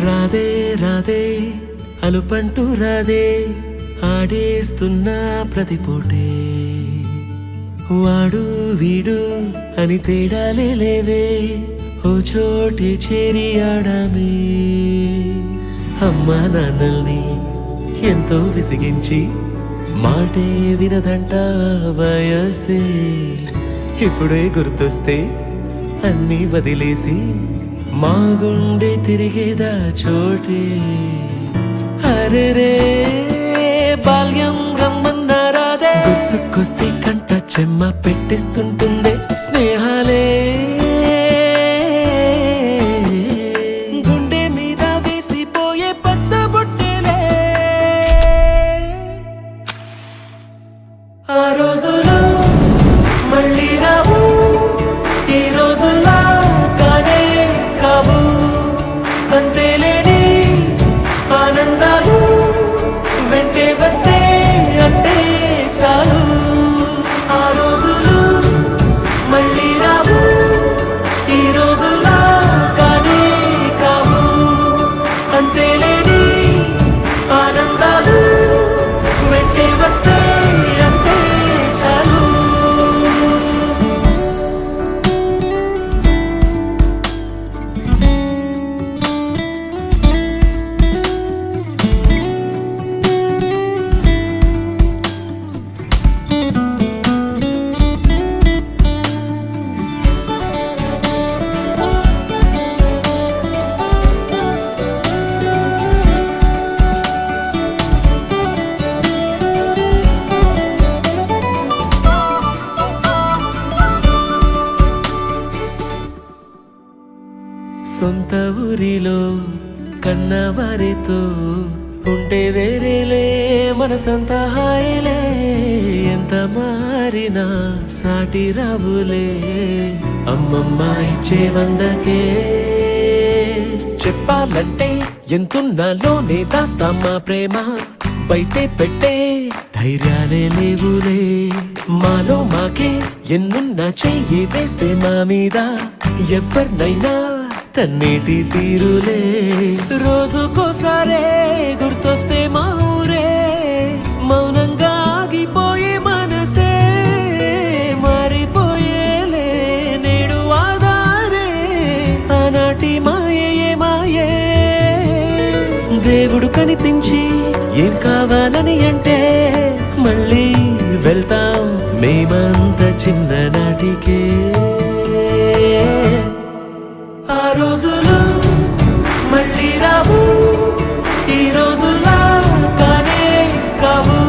రాధే రాధే అలుపంటూ రాధే ఆడేస్తున్నా ప్రతిపూటే వాడు వీడు అని తేడాలే లేవే ఓ చోటే చేరి ఆడామే అమ్మా నాన్నల్ని ఎంతో విసిగించి మాటే వినదంట వయసే ఇప్పుడే గుర్తొస్తే అన్నీ వదిలేసి మా గుండె తిరిగేదా చోటే అరే రే బాల్యం రమ్మన్నారాదే గుర్తుకొస్తే కంట చెమ్మ పెట్టిస్తుంటుందే స్నేహాలే గుండె మీద వేసిపోయే పచ్చబొట్టెలే ఆ రోజులు మళ్ళీ రావు ఈ రోజుల్లా కానే కావు అంతేలేని ఆనందాలు వెంటే వస్తే అంటే చాలు ఆ రోజులు మళ్ళీ రావు ఈ రోజుల్లా కానే కావు అంతేలేని ఆనందాలు వెంటే వస్తే అంటే చాలు సొంత ఊరిలో కన్నవారితో ఉంటే వేరేలే మనసంత హాయిలే ఎంత మారినా సాటి రావులే అమ్మమ్మ ఇచ్చే వందకే చెప్పాలంటే ఎంతున్నాలోనే దాస్తామా ప్రేమ బయటే పెట్టే ధైర్యాలే లేవులే మాలో మాకే ఎన్నున్నా చెయ్యి వేస్తే మా మీద ఎవరినైనా తన్నేటి తీరులే రోజుకోసారే గుర్తొస్తే మా ఊరే మౌనంగా ఆగిపోయే మనసే మారిపోయేలే నేడు ఆధారే ఆనాటి మాయే మాయే దేవుడు కనిపించి ఏం కావాలని అంటే మళ్ళీ వెళ్తాం మేమంత చిన్ననాటికే ఆ రోజులు మళ్ళీ రావు ఈ రోజుల్లా కానే కావు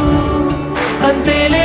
అంతేలే